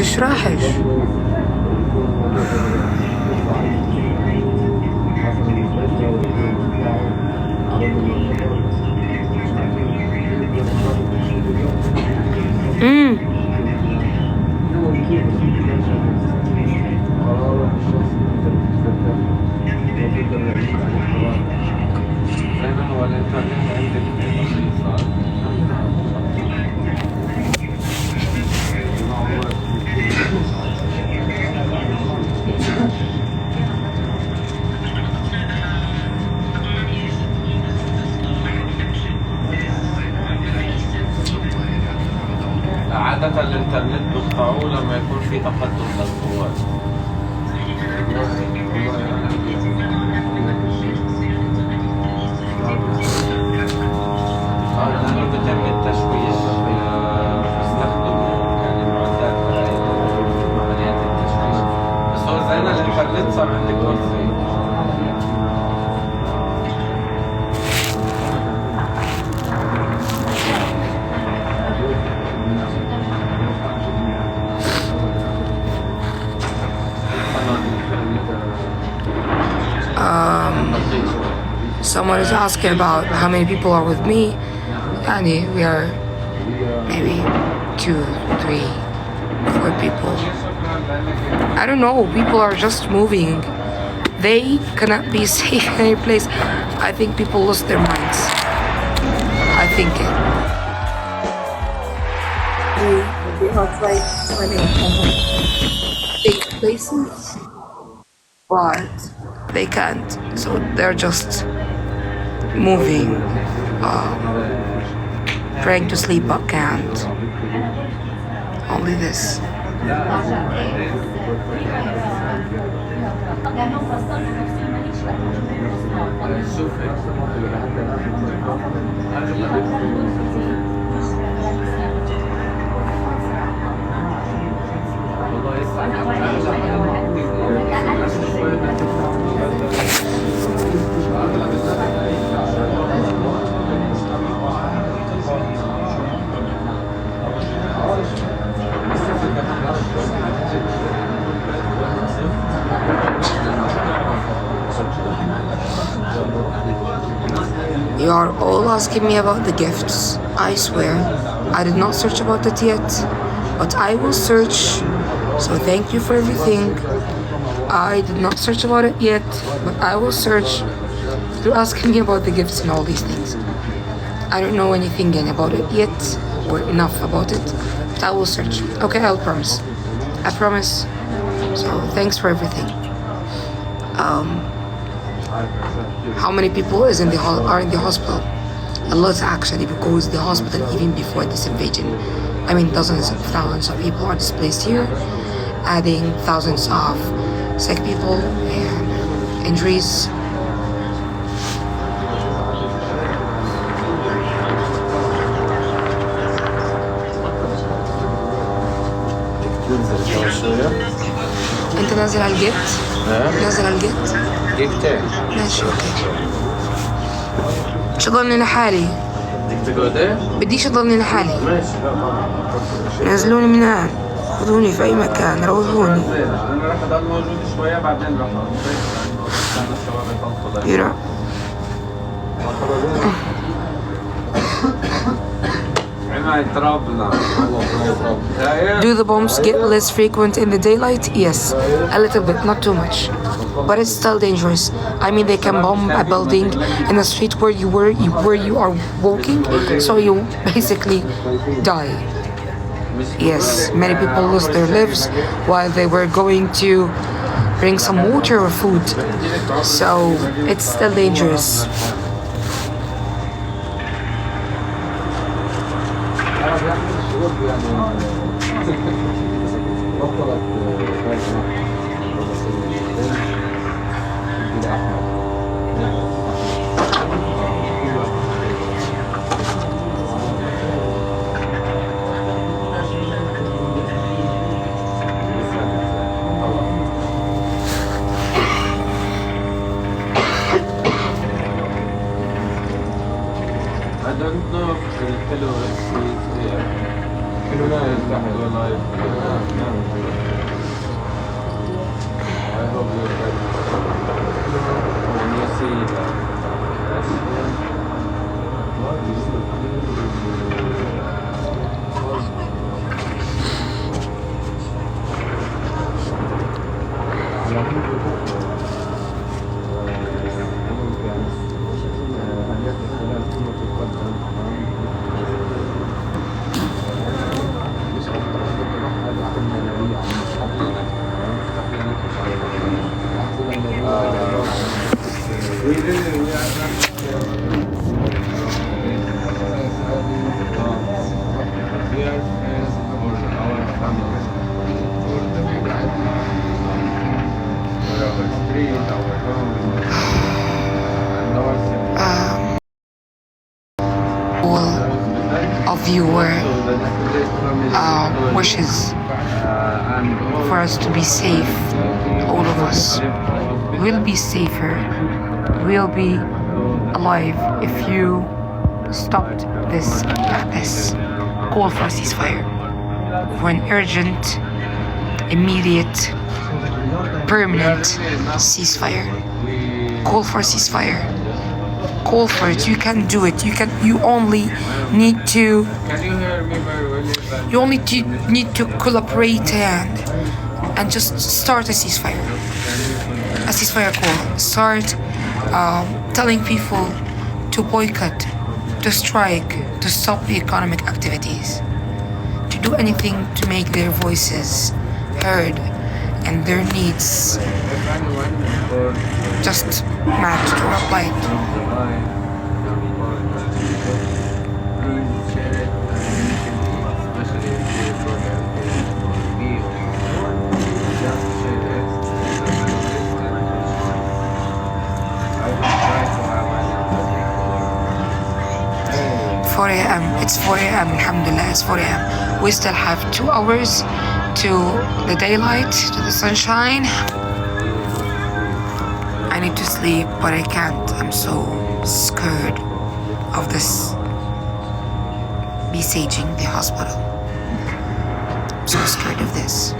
عادة الإنترنت بيقطعوه لما يكون في تقدم للقوات. لأنه بتم التشويش، بيستخدموا يعني معدات عمليات التشويش، بس هو زينا الإنترنت صار عندك واي فاي. Someone is asking about how many people are with me. We are maybe 2, 3, 4 people. I don't know. People are just moving. They cannot be safe in any place. I think people lost their minds. I think it. They are trying to find big places, but they can't. So they're just moving, trying to sleep but can't. Only this. asking me about the gifts. I swear, I did not search about it yet, but I will search. So thank you for everything. I did not search about it yet, but I will search. You're asking me about the gifts and all these things. I don't know anything about it yet, or enough about it, but I will search. Okay, I'll promise. I promise. So thanks for everything. How many people are in the hospital? A lot actually, because the hospital even before this invasion, I mean dozens of thousands of people are displaced here, adding thousands of sick people and injuries. انت نازل على الجيت؟ نازل على الجيت؟ جبتين ماشي اوكي. مش اضلني لحالي. بدك تقعد ايه؟ بديش اضلني لحالي. ماشي. نزلوني من هون، خذوني في اي مكان، روحوني. انا راح اضل موجود شويه بعدين راح استنى الشباب يخلصوا. يلا. Do the bombs get less frequent in the daylight? Yes, a little bit, not too much. But it's still dangerous. I mean, they can bomb a building in the street where you are walking, so you basically die. Yes, many people lost their lives while they were going to bring some water or food. So it's still dangerous. I don't know if the pillow is here. I hope you're ready. When you see that. Of your wishes for us to be safe, all of us will be safer, will be alive if you stopped this call for a ceasefire, for an urgent, immediate, permanent ceasefire. Call for a ceasefire. Call for it. You can do it. You only need to. Can you hear me very well? You only need to collaborate and just start a ceasefire. A ceasefire call. Start telling people to boycott, to strike, to stop the economic activities, to do anything to make their voices heard and their needs just matched or applied. It's 4 a.m. Alhamdulillah, it's 4 a.m. We still have 2 hours to the daylight, to the sunshine. I need to sleep, but I can't. I'm so scared of this besieging the hospital. I'm so scared of this.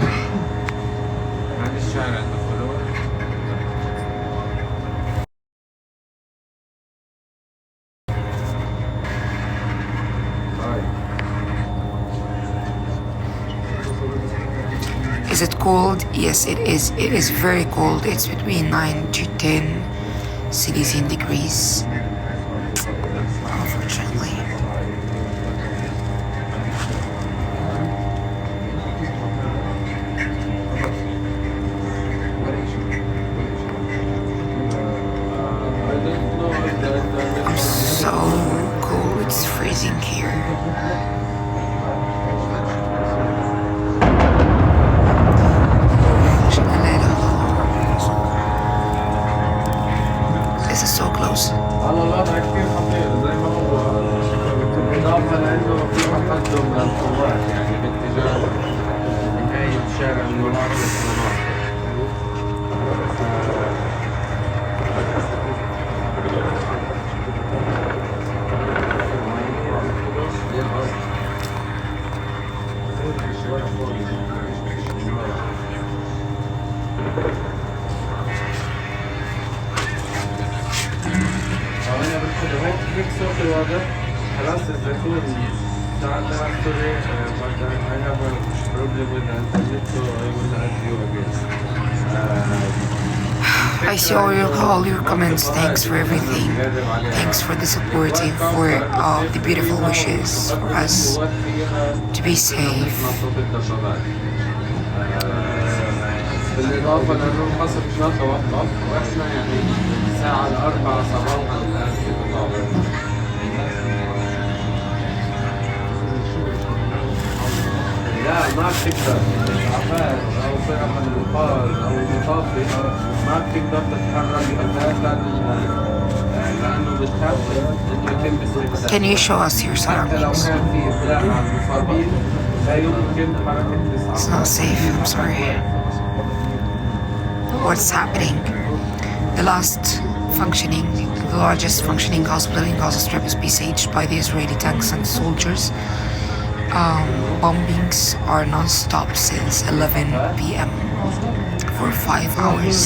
Is it cold? Yes, it is. It is very cold. It's between 9 to 10 Celsius degrees. Unfortunately. I'm so cold. It's freezing here. This is so close. على الوضع كثير خطير زي ما هو، بالإضافة لأنه في تقدم للقوات يعني باتجاه نهاية شارع المناطق. سوق الواضح راس الزيتون ساعات سوري but I have a problem with the internet so I will add you again. I see all your comments. Thanks for everything. Thanks for the support and for the beautiful wishes for us to be safe. بالإضافة لأنه القصف ما توقف وإحنا يعني الساعة 4 صباحا الآن في الطابق. لا ما بتقدر الإسعافات أو فرق الإنقاذ أو المطافي ما بتقدر تتحرك أساسا لأنه بتخاف إنه يتم استقبال. Can you show us your حتى لو surroundings? كان في إطلاع على المصابين لا يمكن حركة It's الإسعاف. not safe. I'm sorry. What's happening? The largest functioning hospital in Gaza Strip is besieged by the Israeli tanks and soldiers. Bombings are non-stop since 11 p.m. for 5 hours.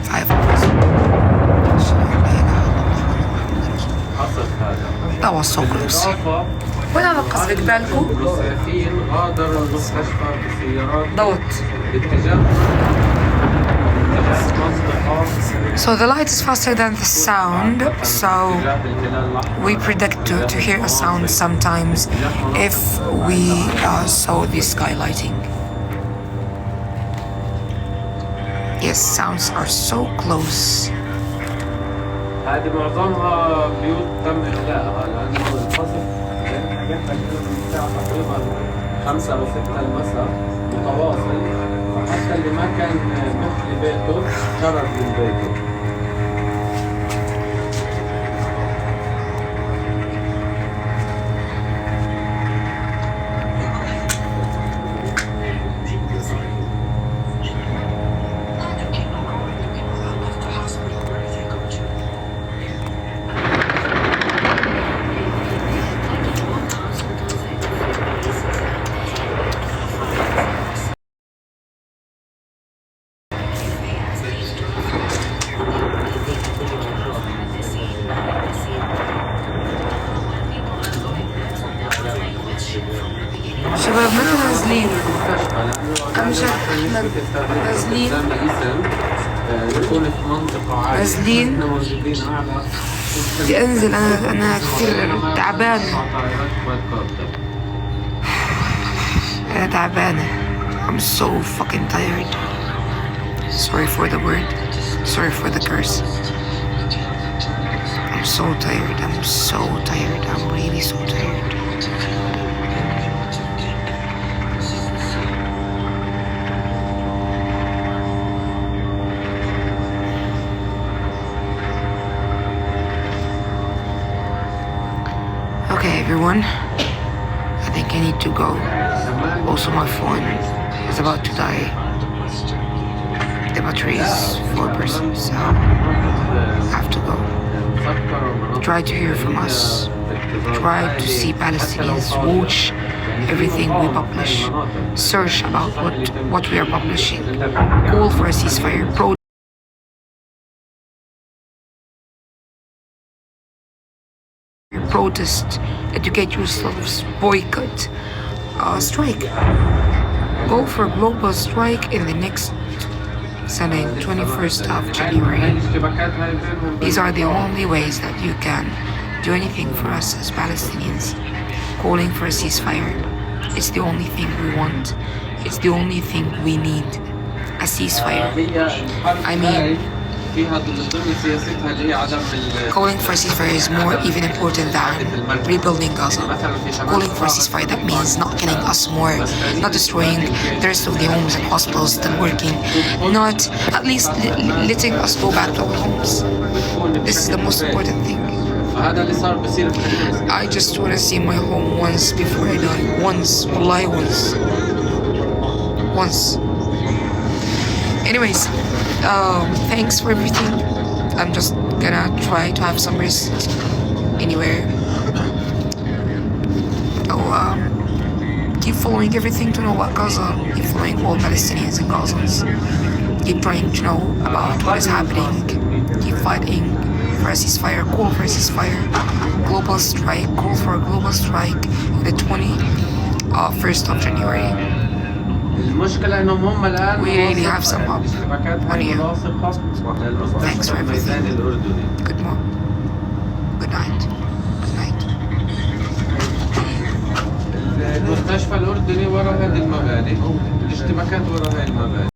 5 hours. That was so close. وين هذا القصف قبالكم؟ المسعفين غادروا المستشفى بسيارات ضوت. باتجاه منطقة So the light is faster than the sound, so we predict to hear a sound sometimes if we saw the skylighting. Yes, sounds are so close. هذه معظمها بيوت تم إغلاقها لأنه القصف زي ما حكيت لك من الساعة تقريبا 5 أو 6 المساء متواصل، فحتى اللي ما كان مخلي بيته خرج من بيته. شباب متى نازلين؟ نازلين نكون في منطقة عالية. نازلين. احنا موجودين أعلى. بدي انزل انا كثير تعبانة. انا تعبانة. I'm so fucking tired. Sorry for the word. Sorry for the curse. I'm so tired. I'm so tired. I'm really so tired. Okay, everyone. I think I need to go. Also, my phone is about to die. The battery is 4%, so I have to go. Try to hear from us. Try to see Palestinians. Watch everything we publish. Search about what we are publishing. Call for a ceasefire. Protest, educate yourselves, boycott. strike. Go for global strike in the next Sunday, 21st of January. These are the only ways that you can do anything for us as Palestinians. Calling for a ceasefire. It's the only thing we want. It's the only thing we need. A ceasefire. I mean, calling for a ceasefire is more even important than rebuilding Gaza. Calling for a ceasefire, that means not killing us more, not destroying the rest of the homes and hospitals still working, not at least letting us go back to our homes. This is the most important thing. I just want to see my home once before I die. Once. Wallahi, once. Once. Anyways, thanks for everything. I'm just gonna try to have some rest anywhere. Keep following everything to know about Gaza. Keep following all Palestinians and Gazans. Keep trying to know about what is happening. Keep fighting for a ceasefire. Call for a ceasefire. Global strike. Call for a global strike on the 21st of January. We really have some hope on you. Thanks for everything. Good morning. Good night. Good night. المستشفى الأردني ورا هذه المباني، الاشتباكات ورا هاي المباني.